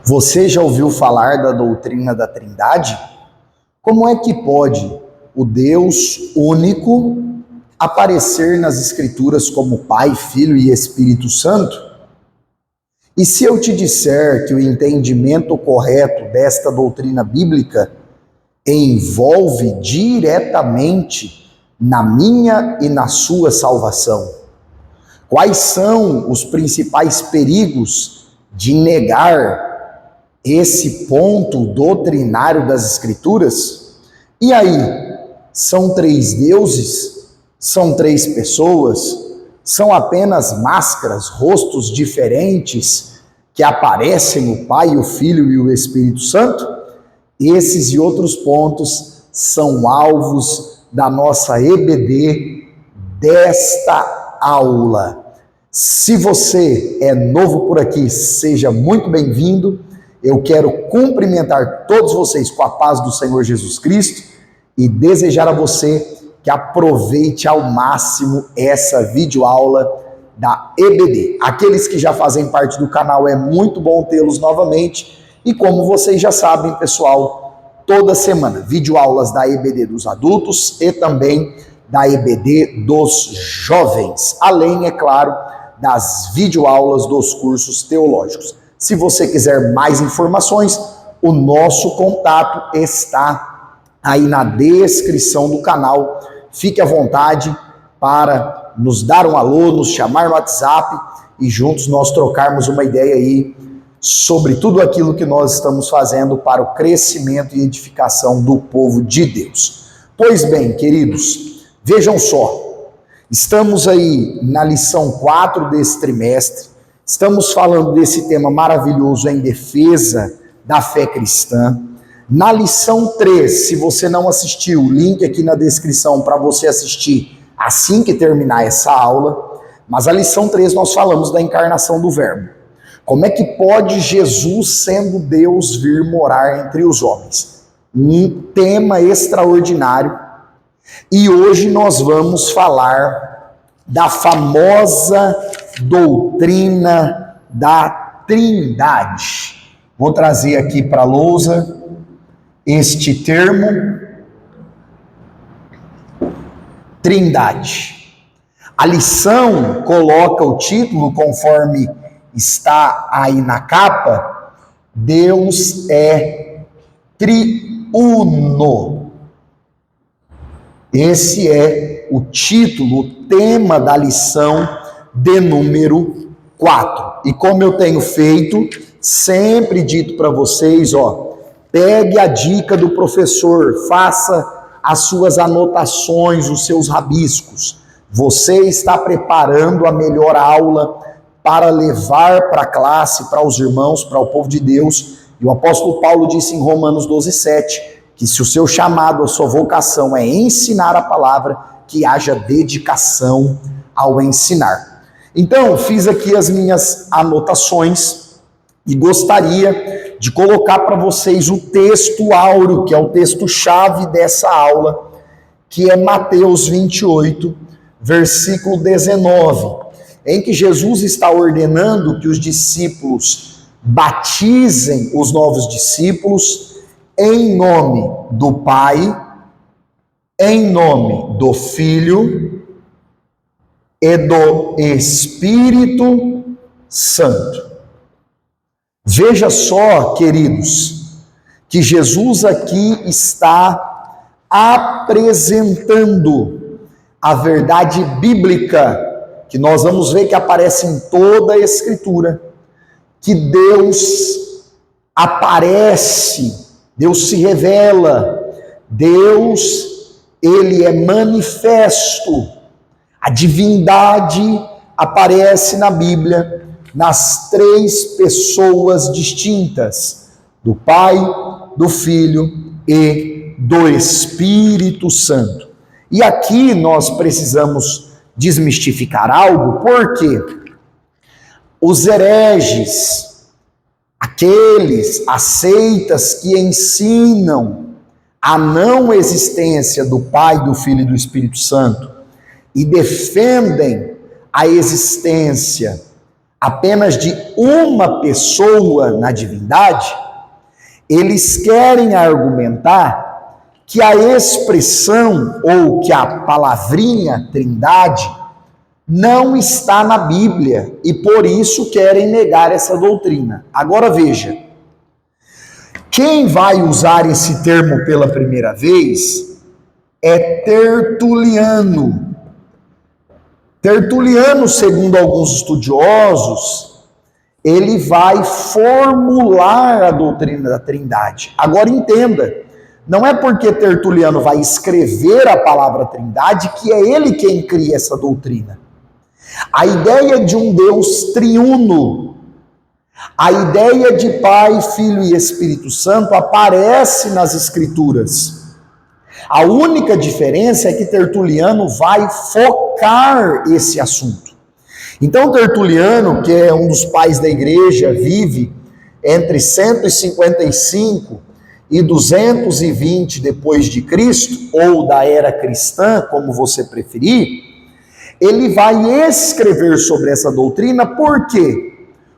Você já ouviu falar da doutrina da Trindade? Como é que pode o Deus único aparecer nas Escrituras como Pai, Filho e Espírito Santo? E se eu te disser que o entendimento correto desta doutrina bíblica envolve diretamente na minha e na sua salvação? Quais são os principais perigos de negar esse ponto doutrinário das Escrituras? E aí, são três deuses? São três pessoas? São apenas máscaras, rostos diferentes que aparecem o Pai, o Filho e o Espírito Santo? Esses e outros pontos são alvos da nossa EBD desta aula. Se você é novo por aqui, seja muito bem-vindo. Eu quero cumprimentar todos vocês com a paz do Senhor Jesus Cristo e desejar a você que aproveite ao máximo essa videoaula da EBD. Aqueles que já fazem parte do canal, é muito bom tê-los novamente. E como vocês já sabem, pessoal, toda semana, videoaulas da EBD dos adultos e também da EBD dos jovens. Além, é claro, das videoaulas dos cursos teológicos. Se você quiser mais informações, o nosso contato está aí na descrição do canal. Fique à vontade para nos dar um alô, nos chamar no WhatsApp e juntos nós trocarmos uma ideia aí sobre tudo aquilo que nós estamos fazendo para o crescimento e edificação do povo de Deus. Pois bem, queridos, vejam só, estamos aí na lição 4 desse trimestre. Estamos falando desse tema maravilhoso em defesa da fé cristã. Na lição 3, se você não assistiu, link aqui na descrição para você assistir assim que terminar essa aula. Mas a lição 3 nós falamos da encarnação do Verbo. Como é que pode Jesus, sendo Deus, vir morar entre os homens? Um tema extraordinário. E hoje nós vamos falar da famosa doutrina da Trindade. Vou trazer aqui para a lousa este termo, Trindade. A lição coloca o título conforme está aí na capa: Deus é triuno. Esse é o título, o tema da lição de número 4. E como eu tenho feito, sempre dito para vocês, pegue a dica do professor, faça as suas anotações, os seus rabiscos. Você está preparando a melhor aula para levar para a classe, para os irmãos, para o povo de Deus. E o apóstolo Paulo disse em Romanos 12:7, que se o seu chamado, a sua vocação é ensinar a palavra, que haja dedicação ao ensinar. Então, fiz aqui as minhas anotações e gostaria de colocar para vocês o texto áureo, que é o texto-chave dessa aula, que é Mateus 28, versículo 19, em que Jesus está ordenando que os discípulos batizem os novos discípulos em nome do Pai, em nome do Filho e do Espírito Santo. Veja só, queridos, que Jesus aqui está apresentando a verdade bíblica, que nós vamos ver que aparece em toda a Escritura, que Deus aparece, Deus se revela, Deus, ele é manifesto. A divindade aparece na Bíblia nas três pessoas distintas, do Pai, do Filho e do Espírito Santo. E aqui nós precisamos desmistificar algo, porque os hereges, as seitas que ensinam a não existência do Pai, do Filho e do Espírito Santo, e defendem a existência, apenas de uma pessoa na divindade, eles querem argumentar que a expressão ou que a palavrinha Trindade não está na Bíblia e por isso querem negar essa doutrina. Agora veja, quem vai usar esse termo pela primeira vez é Tertuliano. Tertuliano, segundo alguns estudiosos, ele vai formular a doutrina da Trindade. Agora entenda, não é porque Tertuliano vai escrever a palavra Trindade que é ele quem cria essa doutrina. A ideia de um Deus triuno, a ideia de Pai, Filho e Espírito Santo aparece nas Escrituras. A única diferença é que Tertuliano vai focar esse assunto. Então Tertuliano, que é um dos pais da igreja, vive entre 155 e 220 depois de Cristo, ou da era cristã, como você preferir, ele vai escrever sobre essa doutrina. Por quê?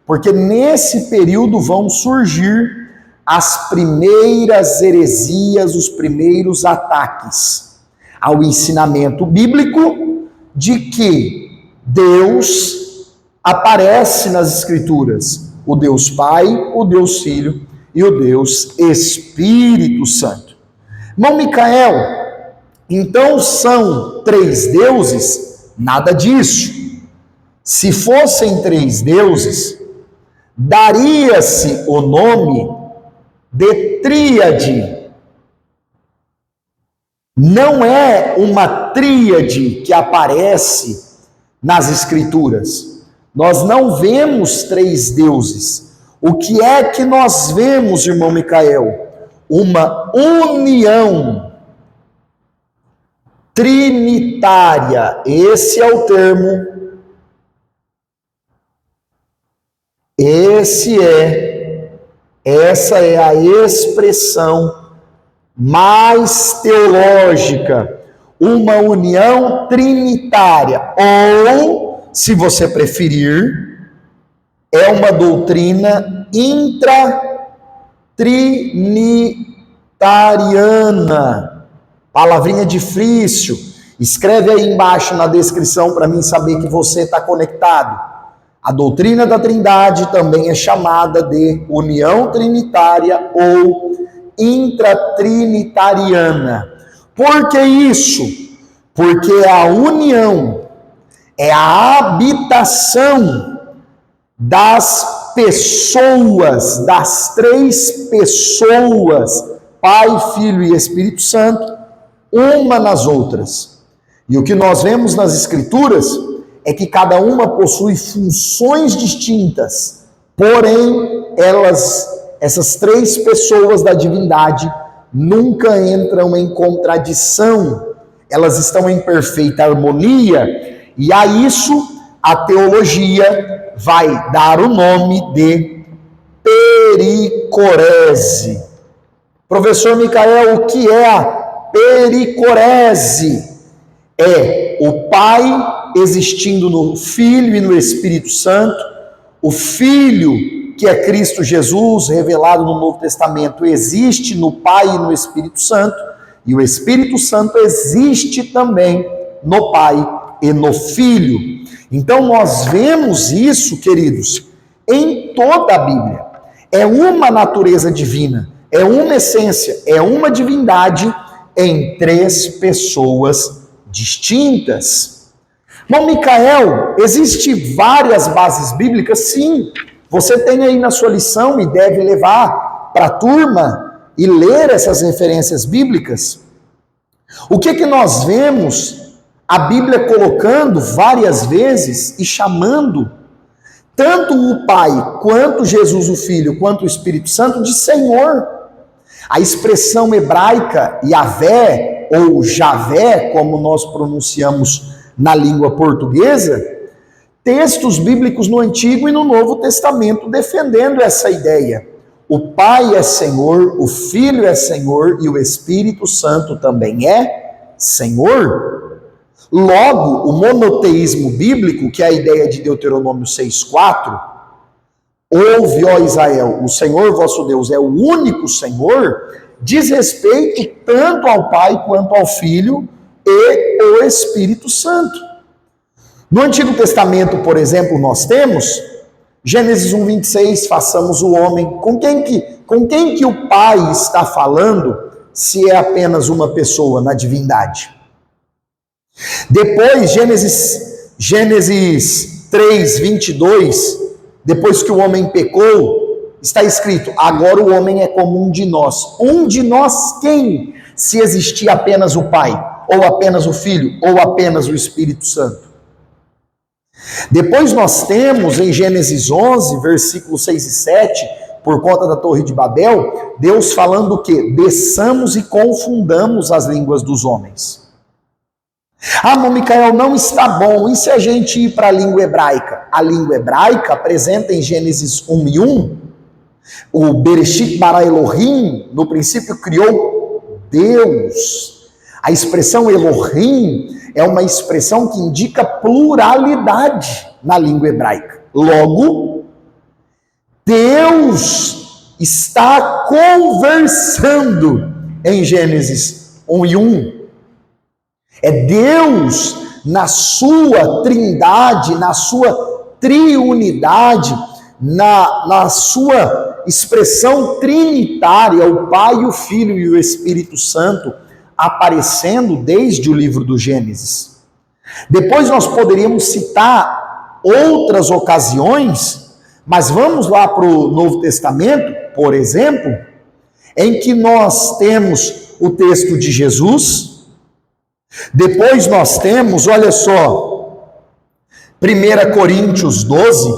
Porque nesse período vão surgir as primeiras heresias, os primeiros ataques ao ensinamento bíblico de que Deus aparece nas Escrituras, o Deus Pai, o Deus Filho e o Deus Espírito Santo. Irmão Micael, então são três deuses? Nada disso. Se fossem três deuses, daria-se o nome de tríade. Não é uma tríade que aparece nas Escrituras. Nós não vemos três deuses. O que é que nós vemos, irmão Micael? Uma união trinitária. Esse é o termo. Essa é a expressão mais teológica, uma união trinitária, ou, se você preferir, é uma doutrina intratrinitariana. Palavrinha difícil, escreve aí embaixo na descrição para mim saber que você está conectado. A doutrina da Trindade também é chamada de união trinitária ou intratrinitariana. Por que isso? Porque a união é a habitação das pessoas, das três pessoas, Pai, Filho e Espírito Santo, uma nas outras. E o que nós vemos nas Escrituras é que cada uma possui funções distintas, porém, essas três pessoas da divindade nunca entram em contradição, elas estão em perfeita harmonia, e a isso a teologia vai dar o nome de pericorese. Professor Micael, o que é a pericorese? É o Pai existindo no Filho e no Espírito Santo, o Filho, que é Cristo Jesus, revelado no Novo Testamento, existe no Pai e no Espírito Santo, e o Espírito Santo existe também no Pai e no Filho. Então nós vemos isso, queridos, em toda a Bíblia. É uma natureza divina, é uma essência, é uma divindade em três pessoas distintas. Irmão Micael, existem várias bases bíblicas? Sim, você tem aí na sua lição e deve levar para a turma e ler essas referências bíblicas. O que nós vemos a Bíblia colocando várias vezes e chamando tanto o Pai, quanto Jesus o Filho, quanto o Espírito Santo de Senhor. A expressão hebraica Yahvé ou Javé, como nós pronunciamos na língua portuguesa, textos bíblicos no Antigo e no Novo Testamento defendendo essa ideia. O Pai é Senhor, o Filho é Senhor e o Espírito Santo também é Senhor. Logo, o monoteísmo bíblico, que é a ideia de Deuteronômio 6,4, ouve, ó Israel, o Senhor vosso Deus é o único Senhor, diz respeito tanto ao Pai quanto ao Filho e o Espírito Santo. No Antigo Testamento, por exemplo, nós temos Gênesis 1:26, façamos o homem. Com quem que o Pai está falando, se é apenas uma pessoa na divindade? Depois, Gênesis 3:22, depois que o homem pecou, está escrito, agora o homem é como um de nós. Um de nós quem? Se existia apenas o Pai, ou apenas o Filho, ou apenas o Espírito Santo. Depois nós temos em Gênesis 11, versículos 6 e 7, por conta da Torre de Babel, Deus falando o quê? Desçamos e confundamos as línguas dos homens. Ah, mas Micael, não está bom, e se a gente ir para a língua hebraica? A língua hebraica apresenta em Gênesis 1:1, o Bereshit bara Elohim, no princípio criou Deus. A expressão Elohim é uma expressão que indica pluralidade na língua hebraica. Logo, Deus está conversando em Gênesis 1:1. É Deus na sua trindade, na sua triunidade, na sua expressão trinitária, o Pai, o Filho e o Espírito Santo, aparecendo desde o livro do Gênesis. Depois nós poderíamos citar outras ocasiões, mas vamos lá para o Novo Testamento, por exemplo, em que nós temos o texto de Jesus. Depois nós temos, olha só, 1 Coríntios 12,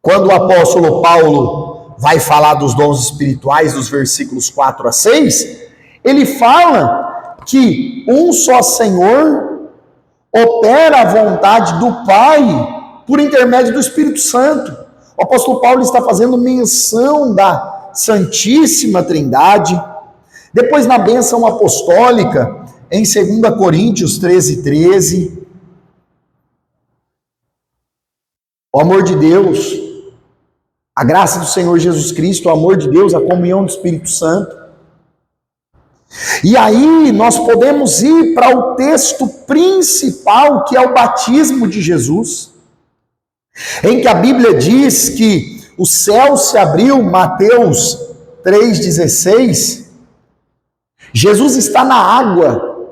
quando o apóstolo Paulo vai falar dos dons espirituais, dos versículos 4 a 6, ele fala que um só Senhor opera a vontade do Pai por intermédio do Espírito Santo. O apóstolo Paulo está fazendo menção da Santíssima Trindade. Depois na bênção apostólica, em 2 Coríntios 13:13, o amor de Deus, a graça do Senhor Jesus Cristo, o amor de Deus, a comunhão do Espírito Santo. E aí nós podemos ir para o texto principal, que é o batismo de Jesus, em que a Bíblia diz que o céu se abriu, Mateus 3,16, Jesus está na água,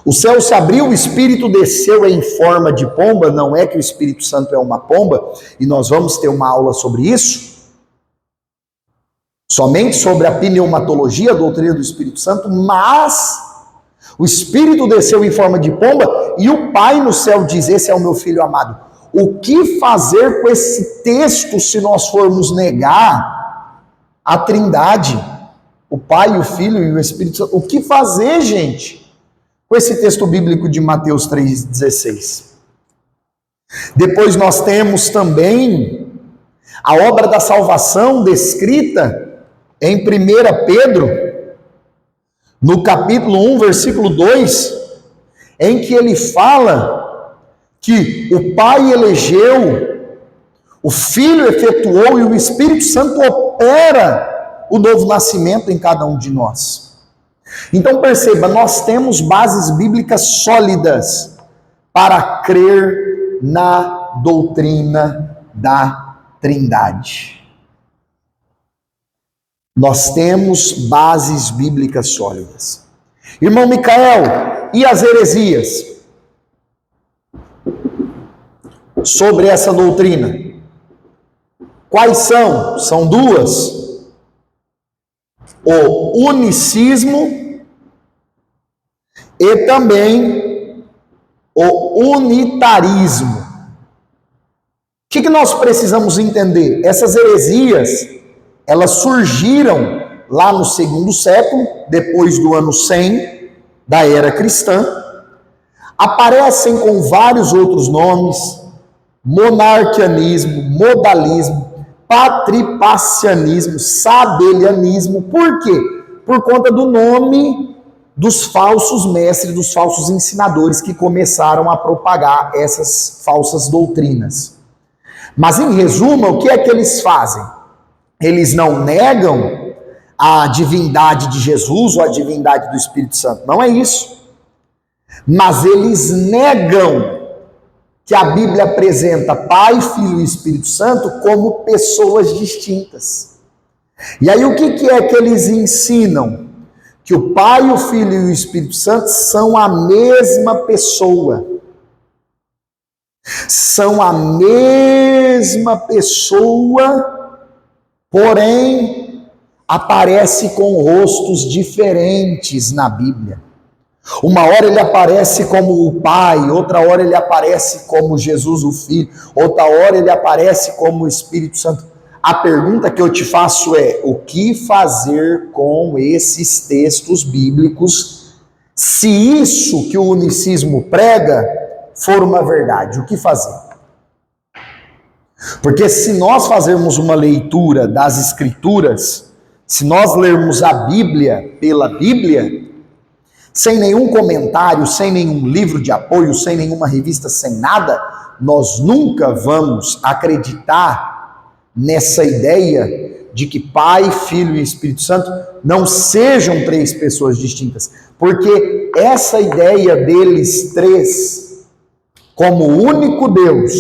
o céu se abriu, o Espírito desceu em forma de pomba, não é que o Espírito Santo é uma pomba, e nós vamos ter uma aula sobre isso, somente sobre a pneumatologia, a doutrina do Espírito Santo, mas o Espírito desceu em forma de pomba, e o Pai no céu diz, esse é o meu Filho amado. O que fazer com esse texto se nós formos negar a Trindade? O Pai, o Filho e o Espírito Santo. O que fazer, gente, com esse texto bíblico de Mateus 3,16? Depois nós temos também a obra da salvação descrita em 1 Pedro, no capítulo 1, versículo 2, em que ele fala que o Pai elegeu, o Filho efetuou e o Espírito Santo opera o novo nascimento em cada um de nós. Então perceba, nós temos bases bíblicas sólidas para crer na doutrina da Trindade. Nós temos bases bíblicas sólidas. Irmão Micael, e as heresias sobre essa doutrina? Quais são? São duas. O unicismo e também o unitarismo. O que nós precisamos entender? Essas heresias, elas surgiram lá no 2º século, depois do ano 100 da era cristã, aparecem com vários outros nomes: monarquianismo, modalismo, patripacianismo, sabelianismo. Por quê? Por conta do nome dos falsos mestres, dos falsos ensinadores que começaram a propagar essas falsas doutrinas. Mas, em resumo, o que é que eles fazem? Eles não negam a divindade de Jesus ou a divindade do Espírito Santo. Não é isso. Mas eles negam que a Bíblia apresenta Pai, Filho e Espírito Santo como pessoas distintas. E aí o que é que eles ensinam? Que o Pai, o Filho e o Espírito Santo são a mesma pessoa. São a mesma pessoa, porém aparece com rostos diferentes na Bíblia. Uma hora ele aparece como o Pai, outra hora ele aparece como Jesus o Filho, outra hora ele aparece como o Espírito Santo. A pergunta que eu te faço é: o que fazer com esses textos bíblicos se isso que o unicismo prega for uma verdade? O que fazer? Porque se nós fazermos uma leitura das Escrituras, se nós lermos a Bíblia pela Bíblia, sem nenhum comentário, sem nenhum livro de apoio, sem nenhuma revista, sem nada, nós nunca vamos acreditar nessa ideia de que Pai, Filho e Espírito Santo não sejam três pessoas distintas. Porque essa ideia deles três, como único Deus,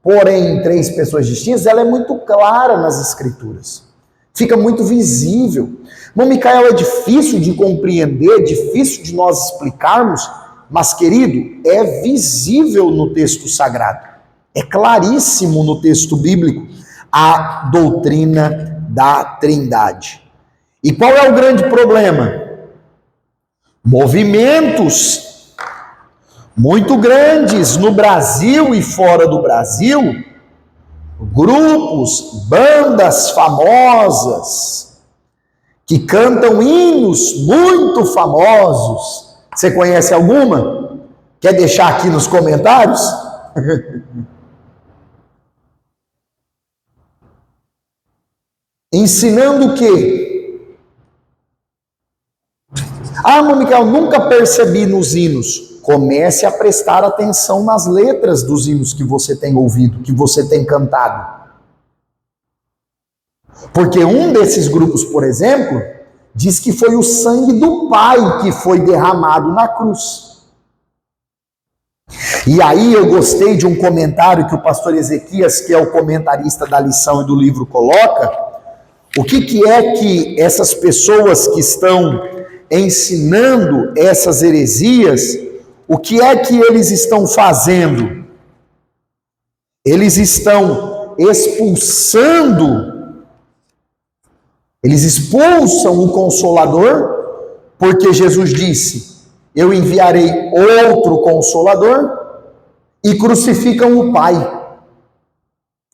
porém três pessoas distintas, ela é muito clara nas Escrituras. Fica muito visível. Irmão Micael, é difícil de compreender, difícil de nós explicarmos, mas, querido, é visível no texto sagrado. É claríssimo no texto bíblico a doutrina da Trindade. E qual é o grande problema? Movimentos muito grandes no Brasil e fora do Brasil, grupos, bandas famosas, que cantam hinos muito famosos. Você conhece alguma? Quer deixar aqui nos comentários? Ensinando o quê? Ah, Micael, nunca percebi nos hinos. Comece a prestar atenção nas letras dos hinos que você tem ouvido, que você tem cantado. Porque um desses grupos, por exemplo, diz que foi o sangue do Pai que foi derramado na cruz. E aí eu gostei de um comentário que o pastor Ezequias, que é o comentarista da lição e do livro, coloca. O que é que essas pessoas que estão ensinando essas heresias, o que é que eles estão fazendo? Eles estão expulsam o Consolador, porque Jesus disse: eu enviarei outro Consolador, e crucificam o Pai.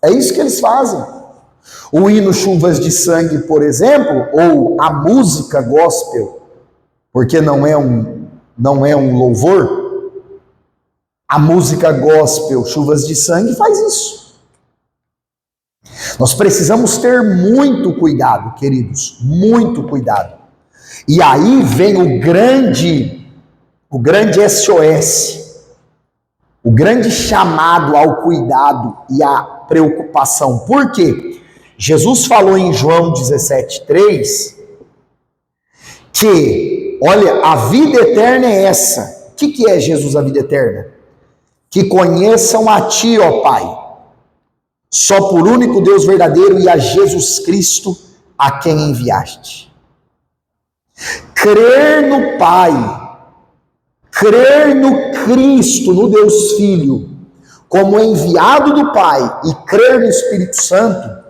É isso que eles fazem. O hino Chuvas de Sangue, por exemplo, ou a música gospel, porque não é um louvor, a música gospel Chuvas de Sangue faz isso. Nós precisamos ter muito cuidado, queridos, muito cuidado. E aí vem o grande SOS, o grande chamado ao cuidado e à preocupação. Por quê? Jesus falou em João 17,3 que, olha, a vida eterna é essa. O que é, Jesus, a vida eterna? Que conheçam a Ti, ó Pai, só por único Deus verdadeiro, e a Jesus Cristo, a quem enviaste. Crer no Pai, crer no Cristo, no Deus Filho, como enviado do Pai, e crer no Espírito Santo,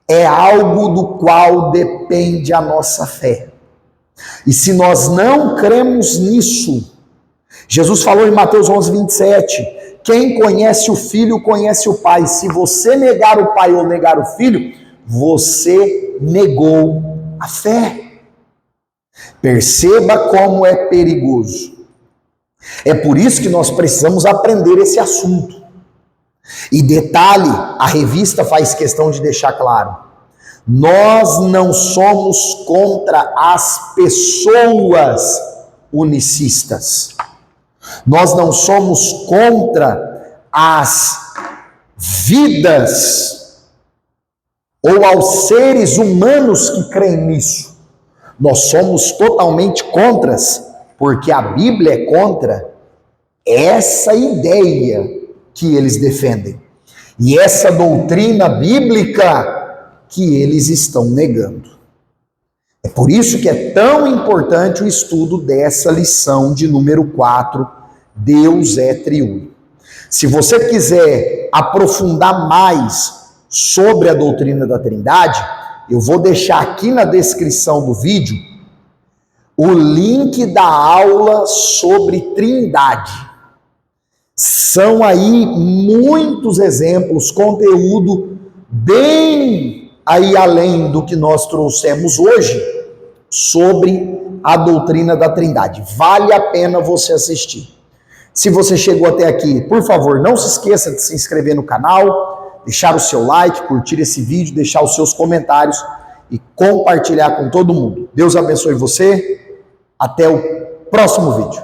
é algo do qual depende a nossa fé. E se nós não cremos nisso, Jesus falou em Mateus 11:27, quem conhece o Filho conhece o Pai. Se você negar o Pai ou negar o Filho, você negou a fé. Perceba como é perigoso. É por isso que nós precisamos aprender esse assunto. E detalhe, a revista faz questão de deixar claro, Nós não somos contra as pessoas unicistas. Nós não somos contra as vidas ou aos seres humanos que creem nisso. Nós somos totalmente contras, porque a Bíblia é contra essa ideia que eles defendem. E essa doutrina bíblica que eles estão negando. É por isso que é tão importante o estudo dessa lição de número 4, Deus é triuno. Se você quiser aprofundar mais sobre a doutrina da Trindade, eu vou deixar aqui na descrição do vídeo o link da aula sobre Trindade. São aí muitos exemplos, conteúdo bem aí além do que nós trouxemos hoje sobre a doutrina da Trindade. Vale a pena você assistir. Se você chegou até aqui, por favor, não se esqueça de se inscrever no canal, deixar o seu like, curtir esse vídeo, deixar os seus comentários e compartilhar com todo mundo. Deus abençoe você. Até o próximo vídeo.